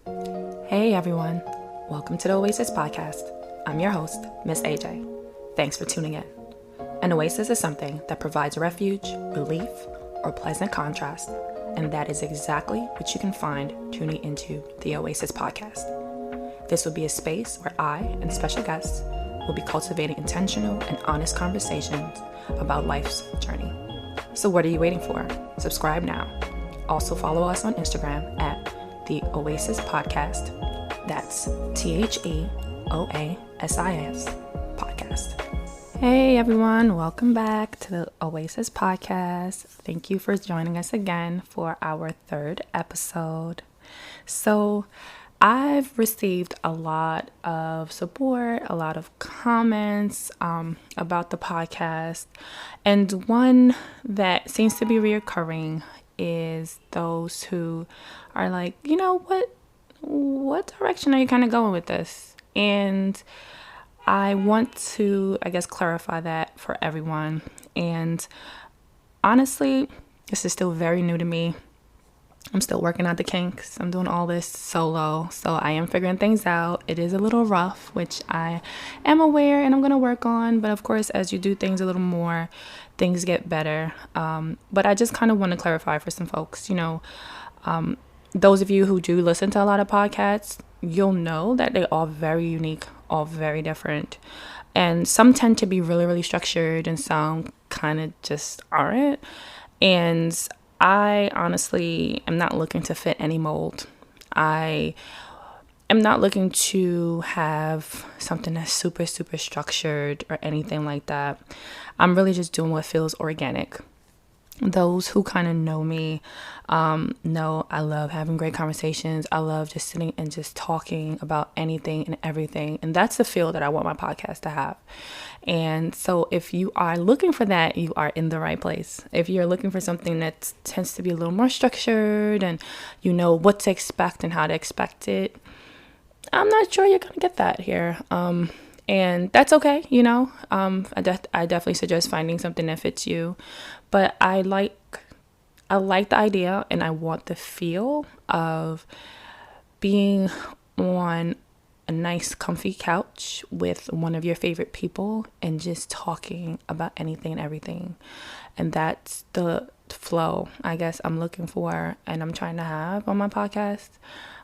Hey everyone, welcome to the Oasis Podcast. I'm your host, Miss AJ. Thanks for tuning in. An oasis is something that provides refuge, relief, or pleasant contrast, and that is exactly what you can find tuning into the Oasis Podcast. This will be a space where I and special guests will be cultivating intentional and honest conversations about life's journey. So what are you waiting for? Subscribe now. Also follow us on Instagram at the Oasis Podcast. That's TheOasis Podcast. Hey everyone, welcome back to the Oasis Podcast. Thank you for joining us again for our third episode. So I've received a lot of support, a lot of comments about the podcast, and one that seems to be reoccurring is those who are like, you know, what direction are you kind of going with this? And I want to, clarify that for everyone. And honestly, this is still very new to me. I'm still working out the kinks. I'm doing all this solo, so I am figuring things out. It is a little rough, which I am aware and I'm going to work on. But of course, as you do things a little more, things get better. But I just kind of want to clarify for some folks, those of you who do listen to a lot of podcasts, you'll know that they're all very unique, all very different. And some tend to be really, really structured and some kind of just aren't. And I honestly am not looking to fit any mold. I am not looking to have something that's super, super structured or anything like that. I'm really just doing what feels organic. Those who kind of know me know I love having great conversations. I love just sitting and just talking about anything and everything. And that's the feel that I want my podcast to have. And so if you are looking for that, you are in the right place. If you're looking for something that tends to be a little more structured and you know what to expect and how to expect it, I'm not sure you're going to get that here. And that's okay, I definitely suggest finding something that fits you. But I like the idea and I want the feel of being on a nice comfy couch with one of your favorite people and just talking about anything and everything. And that's the flow I guess I'm looking for and I'm trying to have on my podcast.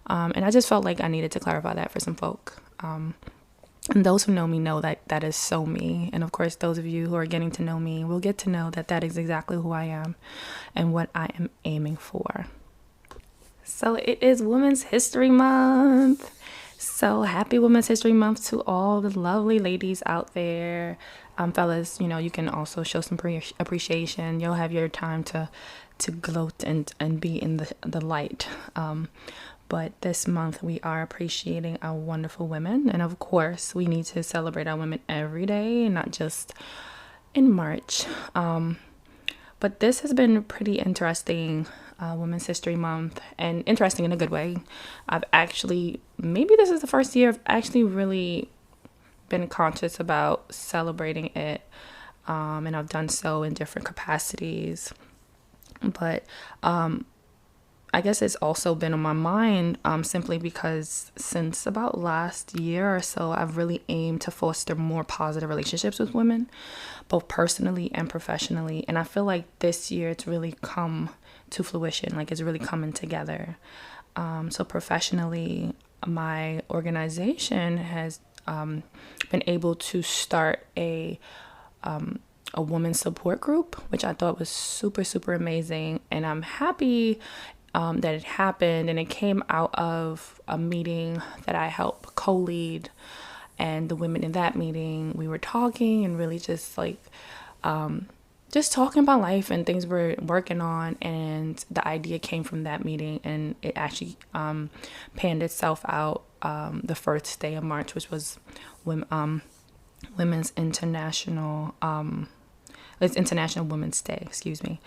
And I just felt like I needed to clarify that for some folk. And those who know me know that that is so me. And of course, those of you who are getting to know me will get to know that that is exactly who I am and what I am aiming for. So it is Women's History Month. So happy Women's History Month to all the lovely ladies out there. Fellas, you can also show some appreciation. You'll have your time to gloat and be in the light. But this month we are appreciating our wonderful women. And of course, we need to celebrate our women every day, not just in March. But this has been pretty interesting, Women's History Month, and interesting in a good way. Maybe this is the first year I've actually really been conscious about celebrating it. And I've done so in different capacities. But I guess it's also been on my mind simply because since about last year or so, I've really aimed to foster more positive relationships with women, both personally and professionally. And I feel like this year it's really come to fruition, like it's really coming together. So professionally, my organization has been able to start a women's support group, which I thought was super, super amazing. And I'm happy that it happened, and it came out of a meeting that I helped co-lead. And the women in that meeting, we were talking and really just just talking about life and things we're working on. And the idea came from that meeting, and it actually panned itself out the first day of March, which was Women's International. It's International Women's Day, excuse me.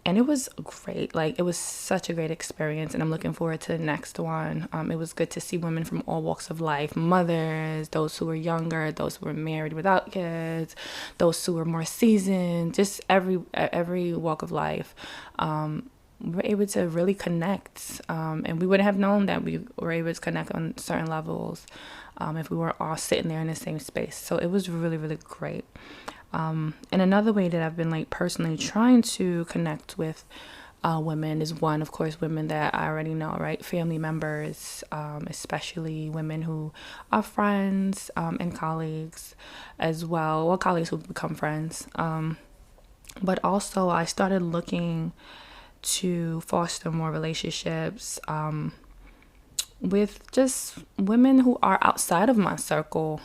And it was great. Like, it was such a great experience, and I'm looking forward to the next one. It was good to see women from all walks of life, mothers, those who were younger, those who were married without kids, those who were more seasoned, just every walk of life. we were able to really connect. And we wouldn't have known that we were able to connect on certain levels if we were all sitting there in the same space. So it was really, really great. And another way that I've been like personally trying to connect with women is one, of course, women that I already know, right? Family members, especially women who are friends and colleagues as well. Well, colleagues who become friends. But also I started looking to foster more relationships with just women who are outside of my circle,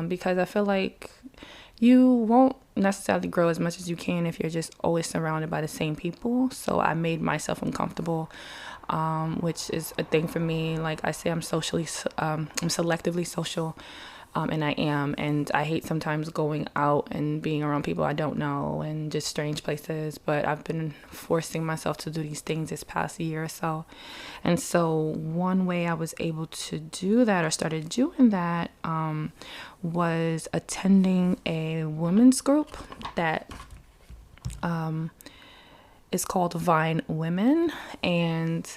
because I feel like you won't necessarily grow as much as you can if you're just always surrounded by the same people. So I made myself uncomfortable, which is a thing for me. Like I say, I'm selectively social. And I am, and I hate sometimes going out and being around people I don't know and just strange places, but I've been forcing myself to do these things this past year or so. And so one way I was able to do that, or started doing that, was attending a women's group that is called Vine Women. And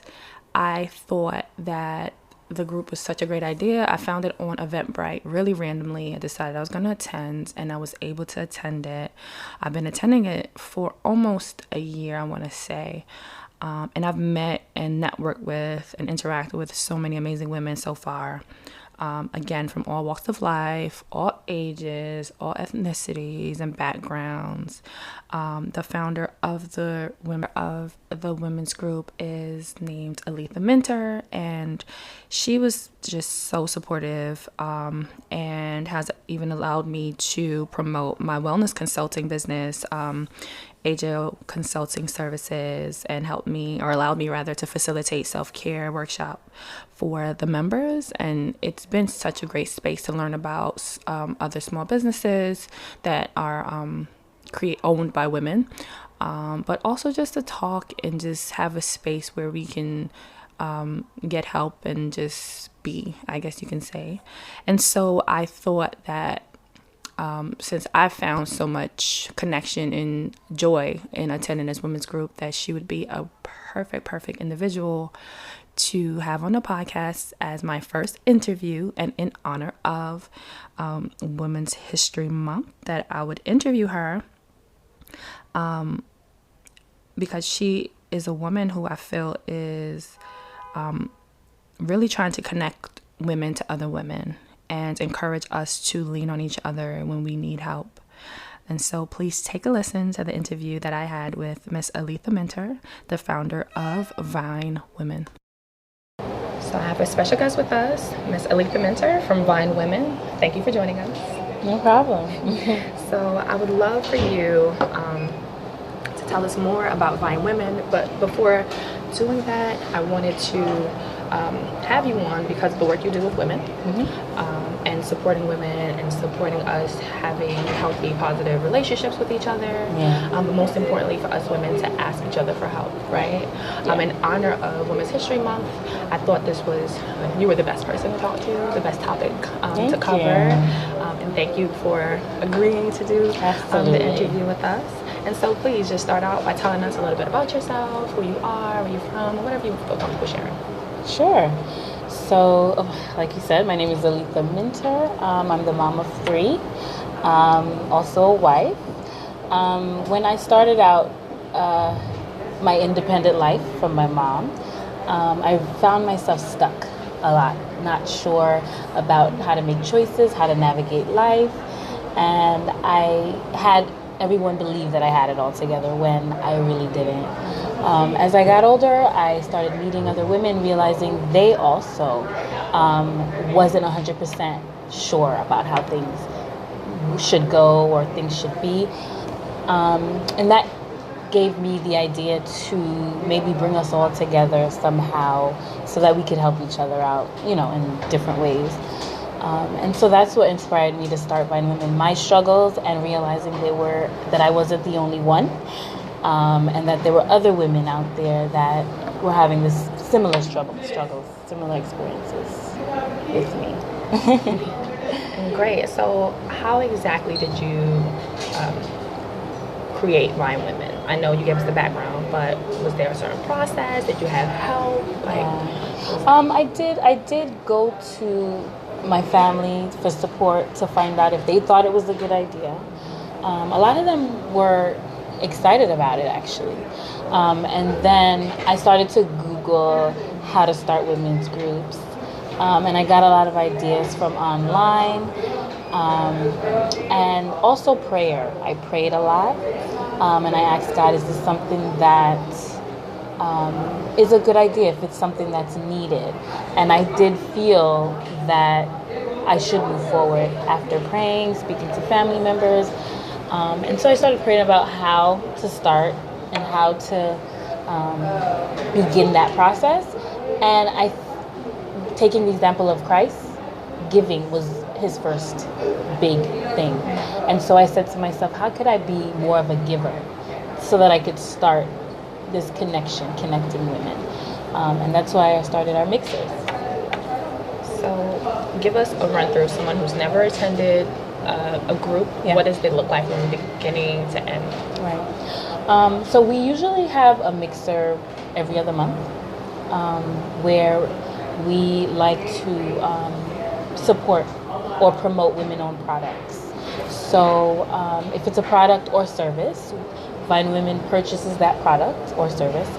I thought that the group was such a great idea. I found it on Eventbrite really randomly. I decided I was going to attend, and I was able to attend it. I've been attending it for almost a year, I want to say. And I've met and networked with and interacted with so many amazing women so far. Again, from all walks of life, all ages, all ethnicities and backgrounds. The founder of the women's group is named Aletha Minter, and she was just so supportive, and has even allowed me to promote my wellness consulting business, AJO Consulting Services, and allowed me to facilitate self-care workshop for the members. And it's been such a great space to learn about other small businesses that are owned by women, but also just to talk and just have a space where we can get help and just be, I guess you can say. And so I thought that since I found so much connection and joy in attending this women's group, that she would be a perfect individual to have on the podcast as my first interview, and in honor of Women's History Month, that I would interview her, because she is a woman who I feel is really trying to connect women to other women and encourage us to lean on each other when we need help. And so please take a listen to the interview that I had with Miss Aletha Minter, the founder of Vine Women. So I have a special guest with us, Miss Aletha Minter from Vine Women. Thank you for joining us. No problem. So I would love for you to tell us more about Vine Women, but before doing that, I wanted to have you on because of the work you do with women, and supporting women and supporting us having healthy, positive relationships with each other. But most importantly, for us women to ask each other for help, right? In honor of Women's History Month, I thought you were the best person to talk to, the best topic to cover. And thank you for agreeing to do the interview with us. And so please just start out by telling us a little bit about yourself, who you are, where you're from, whatever you feel comfortable sharing. Sure. So, like you said, my name is Aletha Minter. I'm the mom of 3, also a wife. When I started out my independent life from my mom, I found myself stuck a lot, not sure about how to make choices, how to navigate life, and I had everyone believe that I had it all together when I really didn't. As I got older, I started meeting other women, realizing they also wasn't 100% sure about how things should go or things should be. And that gave me the idea to maybe bring us all together somehow so that we could help each other out, in different ways. And so that's what inspired me to start Vine Women. My struggles and realizing that I wasn't the only one, and that there were other women out there that were having this similar struggles, similar experiences with me. Great. So how exactly did you create Vine Women? I know you gave us the background, but was there a certain process? Did you have help? I did go to my family for support to find out if they thought it was a good idea. A lot of them were excited about it, actually. And then I started to Google how to start women's groups. And I got a lot of ideas from online. And also prayer. I prayed a lot. And I asked God, is this something that is a good idea, if it's something that's needed? And I did feel that I should move forward after praying, speaking to family members. And so I started praying about how to start and how to begin that process. And taking the example of Christ, giving was his first big thing. And so I said to myself, how could I be more of a giver so that I could start this connecting women? And that's why I started our mixers. So give us a run through, someone who's never attended a group. Yeah. What does it look like from beginning to end? Right. So we usually have a mixer every other month where we like to support or promote women-owned products. So if it's a product or service, Vine Women purchases that product or service,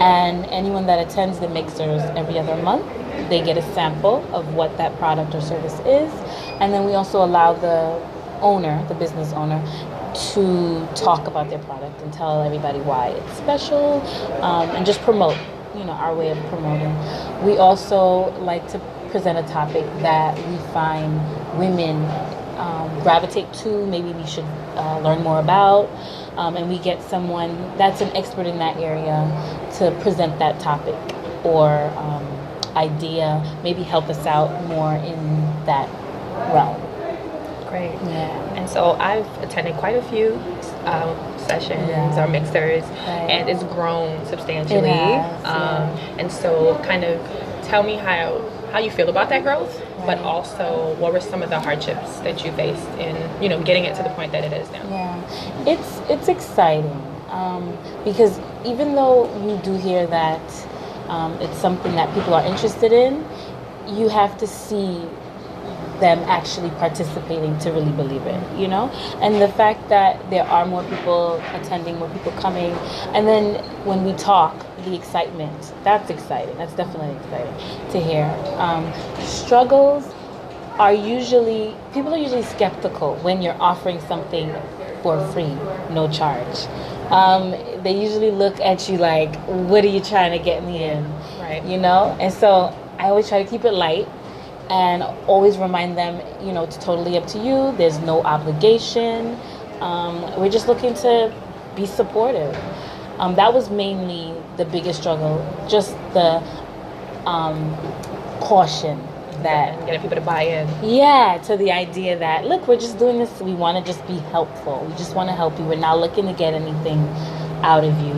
and anyone that attends the mixers every other month, they get a sample of what that product or service is, and then we also allow the business owner, to talk about their product and tell everybody why it's special, and just promote, our way of promoting. We also like to present a topic that we find women gravitate to, maybe we should learn more about, and we get someone that's an expert in that area to present that topic or idea, maybe help us out more in that realm. Great. Yeah. And so I've attended quite a few sessions or mixers, and it's grown substantially. It has, And so kind of tell me how you feel about that growth, but also what were some of the hardships that you faced in, getting it to the point that it is now? Yeah, it's exciting because even though you do hear that it's something that people are interested in, you have to see them actually participating to really believe it, and the fact that there are more people attending, more people coming, and then when we talk, the excitement, that's exciting. That's definitely exciting to hear. Struggles are people are usually skeptical when you're offering something for free, no charge. They usually look at you like, what are you trying to get me in? Right. And so I always try to keep it light and always remind them, it's totally up to you. There's no obligation. We're just looking to be supportive. That was mainly the biggest struggle, just the caution that getting people to buy in. Yeah, to the idea that, look, we're just doing this. We want to just be helpful. We just want to help you. We're not looking to get anything out of you.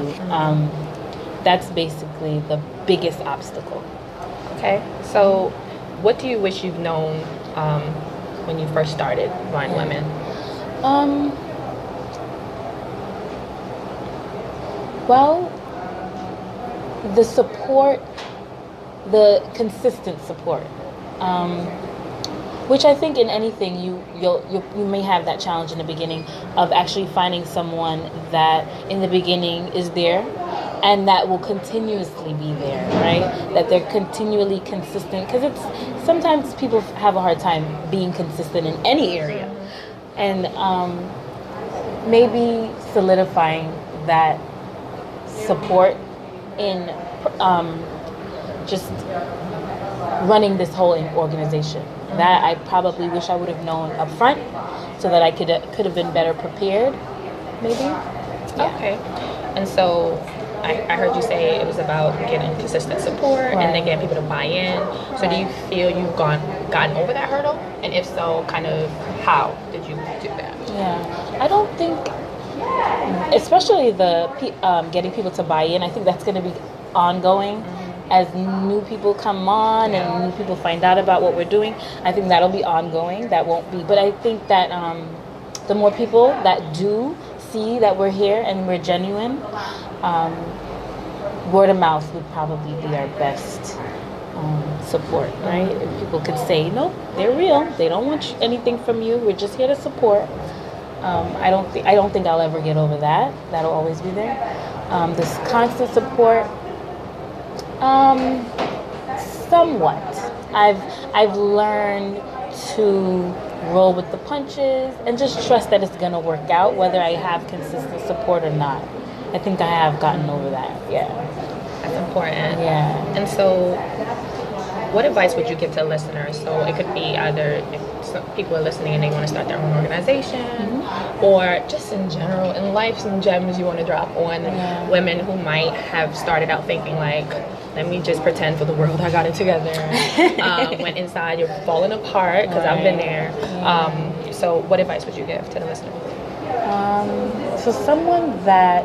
That's basically the biggest obstacle. Okay, so what do you wish you've known when you first started Vine Women? Well, the support, the consistent support, which I think in anything you may have that challenge in the beginning of actually finding someone that in the beginning is there and that will continuously be there, right? That they're continually consistent, because sometimes people have a hard time being consistent in any area, and maybe solidifying that support in just running this whole organization. That I probably wish I would have known up front, so that I could have been better prepared, maybe. Yeah. Okay. And so I heard you say it was about getting consistent support and then getting people to buy in. So do you feel you've gotten over that hurdle? And if so, kind of how did you do that? Yeah, I don't think, especially the getting people to buy in, I think that's going to be ongoing. As new people come on and new people find out about what we're doing, I think that'll be ongoing. That won't be. But I think that the more people that do see that we're here and we're genuine, word of mouth would probably be our best support, right? If people could say, no, they're real. They don't want anything from you. We're just here to support. I don't think I'll ever get over that. That'll always be there. This constant support, somewhat. I've learned to roll with the punches and just trust that it's gonna work out, whether I have consistent support or not. I think I have gotten over that. Yeah, that's important. Yeah. And so, what advice would you give to listeners? So it could be either if some people are listening and they want to start their own organization, or just in general in life, some gems you want to drop on women who might have started out thinking like, let me just pretend for the world I got it together, when inside you're falling apart, because I've been there. So what advice would you give to the listeners? So someone that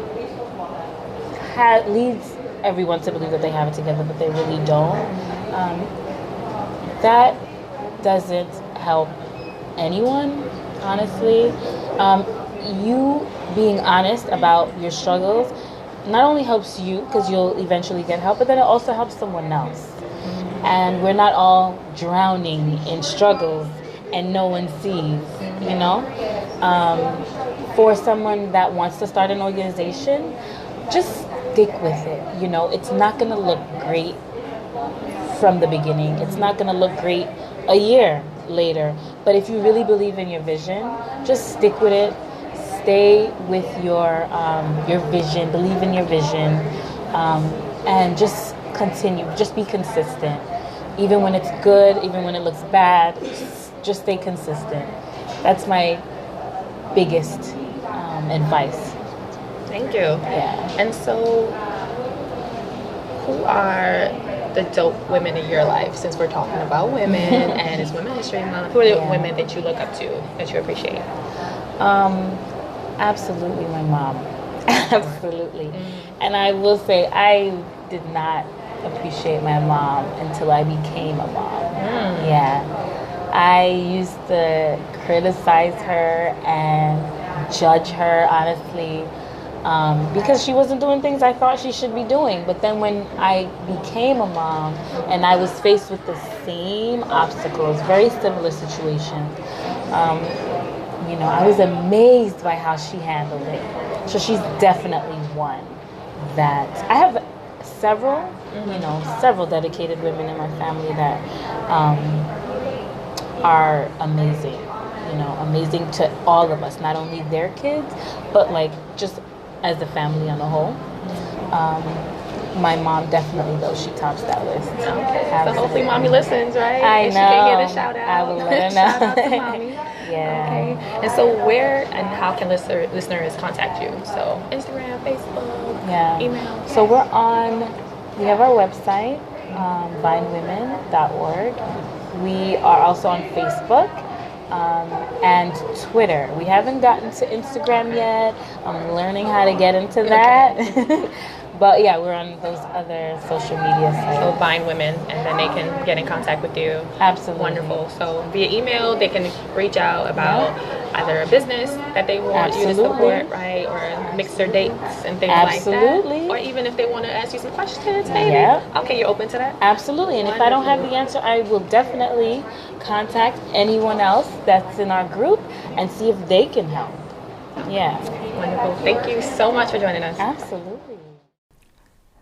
leads everyone to believe that they have it together, but they really don't, that doesn't help anyone, honestly. You being honest about your struggles not only helps you, because you'll eventually get help, but then it also helps someone else. And we're not all drowning in struggles and no one sees, you know? For someone that wants to start an organization, just stick with it. You know, it's not going to look great from the beginning. It's not going to look great a year later. But if you really believe in your vision, just stick with it. Stay with your vision. Believe in your vision, and just continue. Just be consistent, even when it's good, even when it looks bad. Just stay consistent. That's my biggest advice. Thank you. Yeah. And so, who are the dope women in your life? Since we're talking about women and it's Women's History Month, who are the women that you look up to, that you appreciate? Absolutely my mom. Absolutely. And I will say, I did not appreciate my mom until I became a mom. Yeah. I used to criticize her and judge her, honestly, because she wasn't doing things I thought she should be doing. But then when I became a mom and I was faced with the same obstacles, very similar situations, you know, I was amazed by how she handled it. So she's definitely one that I have several, you know, several dedicated women in my family that are amazing, you know, amazing to all of us, not only their kids, but like just as the family on the whole. My mom definitely, though, she tops that list. Okay, so hopefully mommy listens, right? I know. She can hear the shout out. I will let her know. Shout out to mommy. Yeah. Okay. And so where and how can listeners contact you? So Instagram, Facebook, email. So we have our website, vinewomen.org. We are also on Facebook and Twitter. We haven't gotten to Instagram yet. I'm learning how to get into that. Okay. But yeah, we're on those other social media sites. So Vine Women, and then they can get in contact with you. Absolutely. Wonderful. So via email, they can reach out about either a business that they want you to support, right? Or mix their dates and things like that. Or even if they want to ask you some questions, maybe. Yeah. Okay, you're open to that? Absolutely. And if I don't have the answer, I will definitely contact anyone else that's in our group and see if they can help. Yeah. Wonderful. Thank you so much for joining us. Absolutely.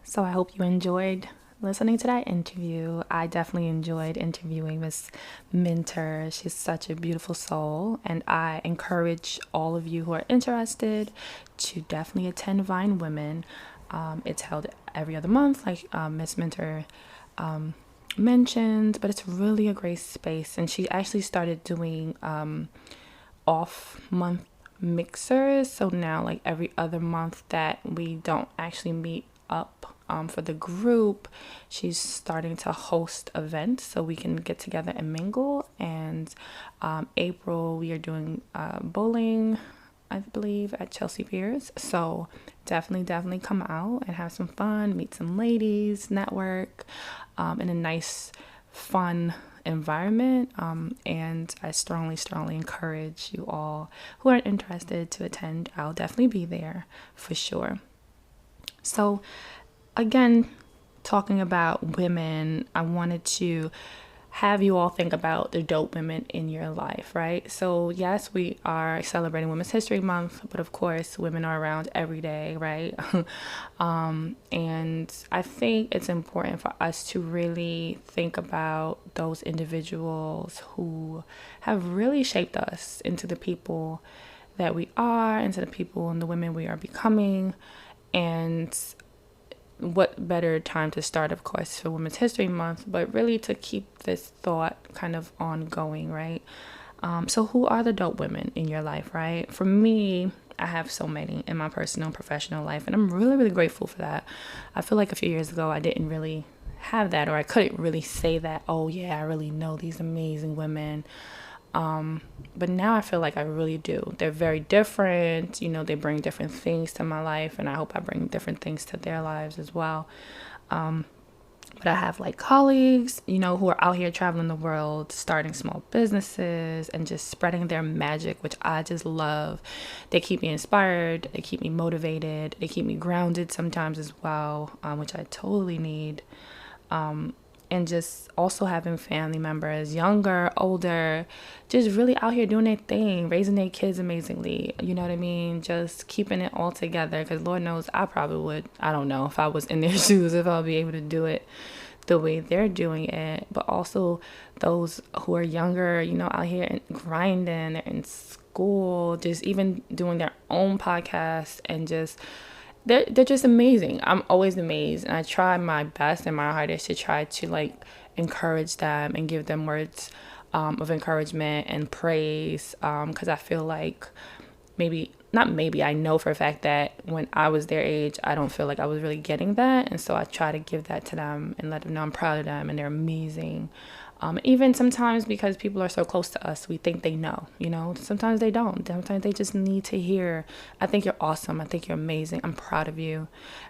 So I hope you enjoyed listening to that interview. I definitely enjoyed interviewing Miss Minter. She's such a beautiful soul, and I encourage all of you who are interested to definitely attend Vine Women. It's held every other month, like Miss Minter mentioned, but it's really a great space. And she actually started doing off-month mixers, so now like every other month that we don't actually meet up for the group, she's starting to host events so we can get together and mingle. And April we are doing bowling, I believe, at Chelsea Piers. So definitely come out and have some fun, meet some ladies, network in a nice, fun environment. And I strongly, strongly encourage you all who are interested to attend. I'll definitely be there for sure. So again, talking about women, I wanted to have you all think about the dope women in your life, right? So yes, we are celebrating Women's History Month, but of course, women are around every day, right? And I think it's important for us to really think about those individuals who have really shaped us into the people that we are, into the people and the women we are becoming. And what better time to start, of course, for Women's History Month, but really to keep this thought kind of ongoing, right? So who are the dope women in your life, right? For me, I have so many in my personal and professional life, and I'm really, really grateful for that. I feel like a few years ago, I didn't really have that, or I couldn't really say that, oh yeah, I really know these amazing women. But now I feel like I really do. They're very different. They bring different things to my life, and I hope I bring different things to their lives as well. But I have like colleagues, who are out here traveling the world, starting small businesses and just spreading their magic, which I just love. They keep me inspired. They keep me motivated. They keep me grounded sometimes as well, which I totally need. And just also having family members, younger, older, just really out here doing their thing, raising their kids amazingly. You know what I mean? Just keeping it all together. Because Lord knows I probably would. I don't know if I was in their shoes, if I would be able to do it the way they're doing it. But also those who are younger, out here and grinding, they're in school, just even doing their own podcast and just... They're just amazing. I'm always amazed, and I try my best and my hardest to try to encourage them and give them words of encouragement and praise, because I feel like I know for a fact that when I was their age, I don't feel like I was really getting that, and so I try to give that to them and let them know I'm proud of them and they're amazing. Even sometimes because people are so close to us, we think they know, sometimes they don't. Sometimes they just need to hear, I think you're awesome. I think you're amazing. I'm proud of you.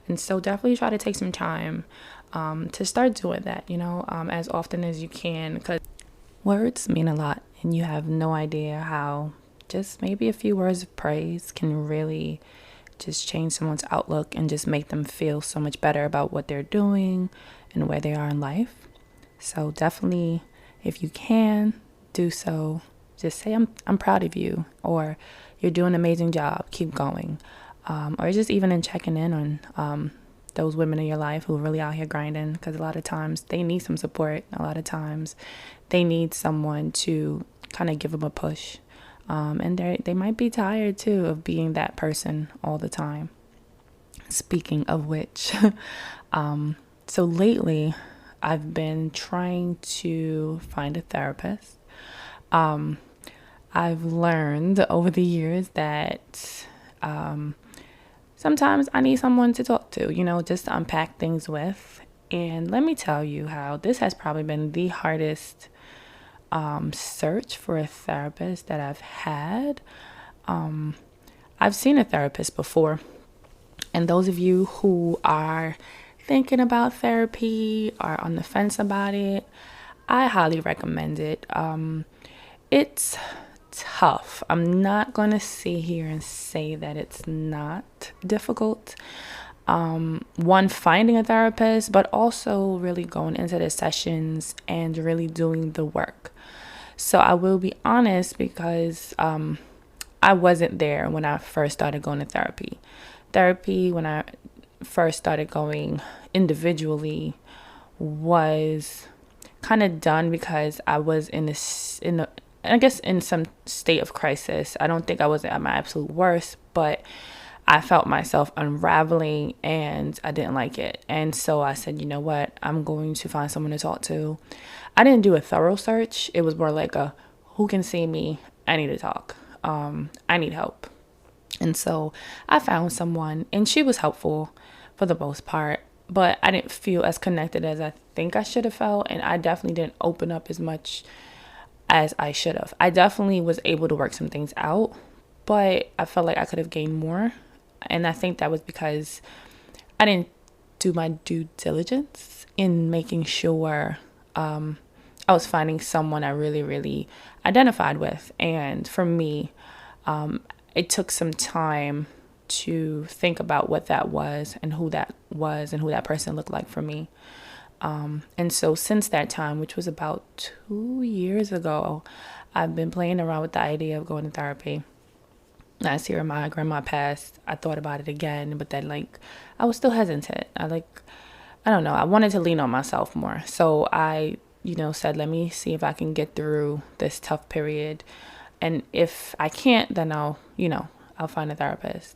And so definitely try to take some time to start doing that, as often as you can, because words mean a lot, and you have no idea how just maybe a few words of praise can really just change someone's outlook and just make them feel so much better about what they're doing and where they are in life. So definitely, if you can do so, just say, I'm proud of you, or you're doing an amazing job, keep going. Or just even in checking in on those women in your life who are really out here grinding, because a lot of times they need some support. A lot of times they need someone to kind of give them a push. And they might be tired too of being that person all the time. Speaking of which, so lately I've been trying to find a therapist. I've learned over the years that sometimes I need someone to talk to, just to unpack things with. And let me tell you how this has probably been the hardest search for a therapist that I've had. I've seen a therapist before, and those of you who are thinking about therapy or on the fence about it, I highly recommend it. It's tough. I'm not going to sit here and say that it's not difficult. One, finding a therapist, but also really going into the sessions and really doing the work. So I will be honest, because I wasn't there when I first started going to therapy. When I first started going individually, was kind of done because I was in some state of crisis. I don't think I was at my absolute worst, but I felt myself unraveling and I didn't like it. And so I said, you know what? I'm going to find someone to talk to. I didn't do a thorough search. It was more like who can see me? I need to talk. I need help. And so I found someone, and she was helpful for the most part, but I didn't feel as connected as I think I should have felt. And I definitely didn't open up as much as I should have. I definitely was able to work some things out, but I felt like I could have gained more. And I think that was because I didn't do my due diligence in making sure I was finding someone I really, really identified with. And for me, it took some time to think about what that was and who that was and who that person looked like for me. And so since that time, which was about 2 years ago, I've been playing around with the idea of going to therapy. Last year, my grandma passed. I thought about it again, but then I was still hesitant. I don't know. I wanted to lean on myself more. So I, said, let me see if I can get through this tough period. And if I can't, then I'll find a therapist.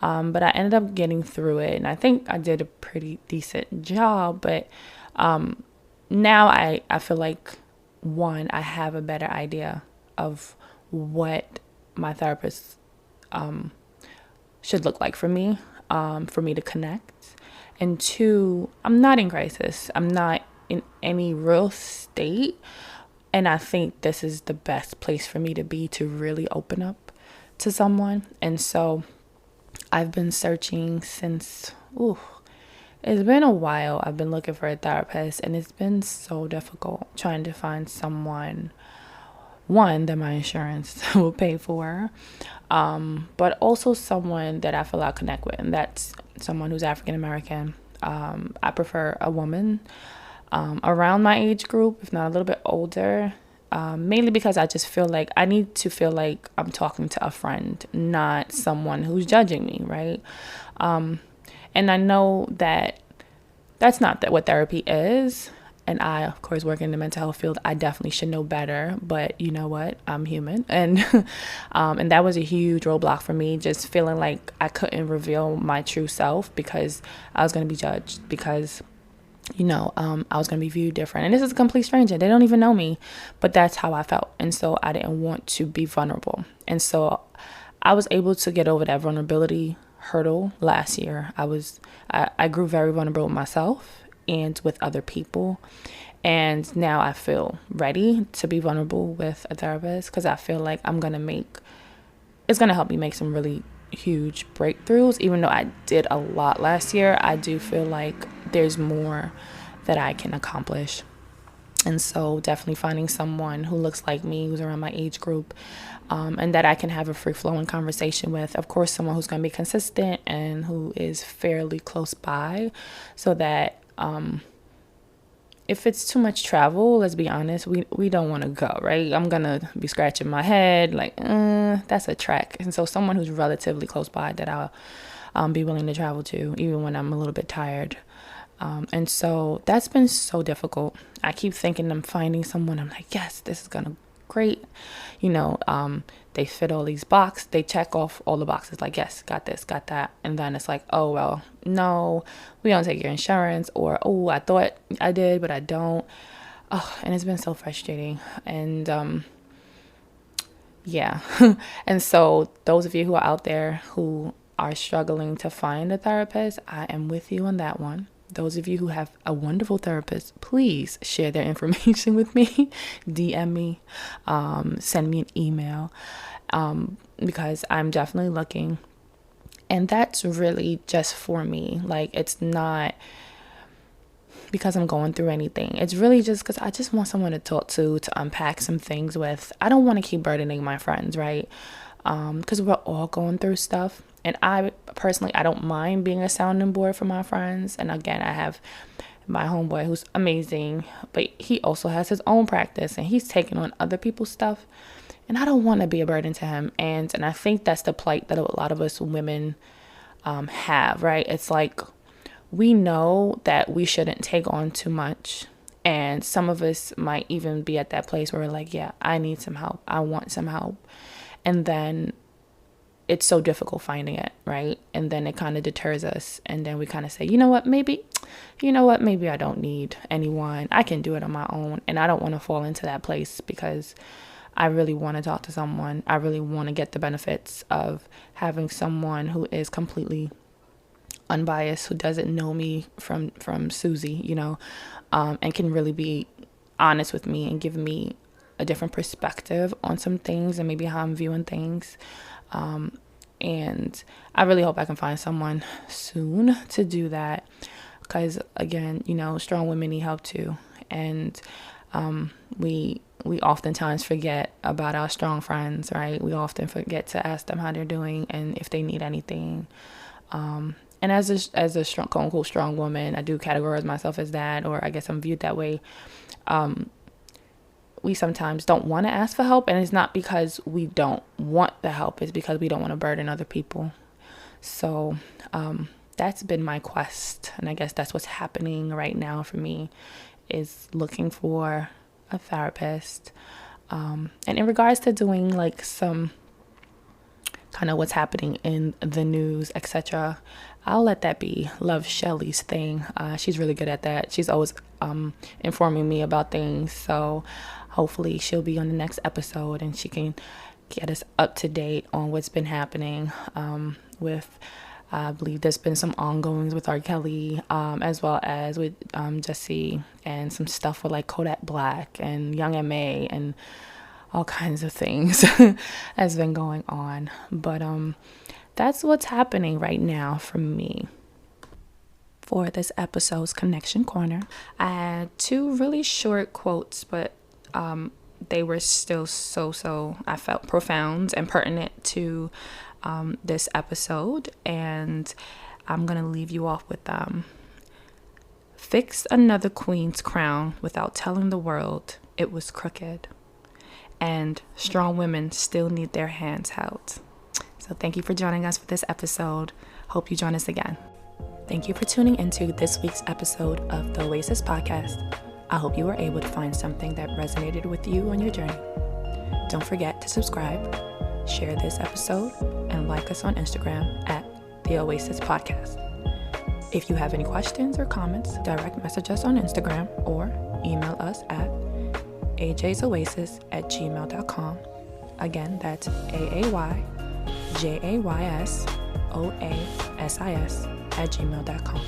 But I ended up getting through it. And I think I did a pretty decent job. But now I feel like, one, I have a better idea of what my therapist should look like for me to connect. And two, I'm not in crisis. I'm not in any real state. And I think this is the best place for me to be, to really open up to someone. And so I've been searching since, it's been a while. I've been looking for a therapist, and it's been so difficult trying to find someone, one, that my insurance will pay for, but also someone that I feel I connect with, and that's someone who's African American. I prefer a woman around my age group, if not a little bit older, mainly because I just feel like I need to feel like I'm talking to a friend, not someone who's judging me, right? And I know that that's not what therapy is. And I, of course, work in the mental health field. I definitely should know better. But you know what? I'm human. And and that was a huge roadblock for me, just feeling like I couldn't reveal my true self because I was going to be judged, because, I was going to be viewed different. And this is a complete stranger. They don't even know me. But that's how I felt. And so I didn't want to be vulnerable. And so I was able to get over that vulnerability hurdle last year. I grew very vulnerable with myself and with other people. And now I feel ready to be vulnerable with a therapist, because I feel like it's going to help me make some really huge breakthroughs. Even though I did a lot last year, I do feel like there's more that I can accomplish. And so definitely finding someone who looks like me, who's around my age group, and that I can have a free-flowing conversation with. Of course, someone who's going to be consistent and who is fairly close by, so that if it's too much travel, let's be honest, we don't want to go, right? I'm going to be scratching my head like, that's a trek. And so someone who's relatively close by that I'll be willing to travel to, even when I'm a little bit tired. And so that's been so difficult. I keep thinking I'm finding someone. I'm like, yes, this is going to great. They fit all these boxes. They check off all the boxes, like, yes, got this, got that. And then it's like, oh, well, no, we don't take your insurance. Or, oh, I thought I did, but I don't. Oh, and it's been so frustrating. And yeah. And so those of you who are out there who are struggling to find a therapist, I am with you on that one. Those of you who have a wonderful therapist, please share their information with me. DM me, send me an email, because I'm definitely looking. And that's really just for me. Like, it's not because I'm going through anything. It's really just because I just want someone to talk to unpack some things with. I don't want to keep burdening my friends, right? Because we're all going through stuff. And I personally don't mind being a sounding board for my friends. And again, I have my homeboy who's amazing, but he also has his own practice and he's taking on other people's stuff. And I don't want to be a burden to him. And I think that's the plight that a lot of us women have, right? It's like, we know that we shouldn't take on too much. And some of us might even be at that place where we're like, yeah, I need some help. I want some help. And then it's so difficult finding it, right? And then it kind of deters us. And then we kind of say, maybe I don't need anyone. I can do it on my own. And I don't want to fall into that place, because I really want to talk to someone. I really want to get the benefits of having someone who is completely unbiased, who doesn't know me from Susie, and can really be honest with me and give me a different perspective on some things and maybe how I'm viewing things. And I really hope I can find someone soon to do that, because again, strong women need help too. And We oftentimes forget about our strong friends, right? We often forget to ask them how they're doing and if they need anything. And as a strong, quote unquote, strong woman, I do categorize myself as that, or I guess I'm viewed that way. We sometimes don't want to ask for help, and it's not because we don't want the help, it's because we don't want to burden other people. So that's been my quest, and I guess that's what's happening right now for me, is looking for a therapist. And in regards to doing like some kind of what's happening in the news, etc., I'll let that be Love Shelley's thing. She's really good at that. She's always informing me about things, so hopefully she'll be on the next episode and she can get us up to date on what's been happening with, I believe there's been some ongoings with R. Kelly, as well as with Jesse, and some stuff with like Kodak Black and Young M.A. and all kinds of things has been going on. But that's what's happening right now for me. For this episode's Connection Corner, I had 2 really short quotes, but they were still I felt profound and pertinent to this episode, and I'm gonna leave you off with fix another queen's crown without telling the world it was crooked, and strong women still need their hands held. So thank you for joining us for this episode. Hope you join us again. Thank you for tuning into this week's episode of the Oasis Podcast. I hope you were able to find something that resonated with you on your journey. Don't forget to subscribe, share this episode, and like us on Instagram at the Oasis Podcast. If you have any questions or comments, direct message us on Instagram or email us at ajaysoasis@gmail.com. Again, that's AAYJAYSOASIS@gmail.com.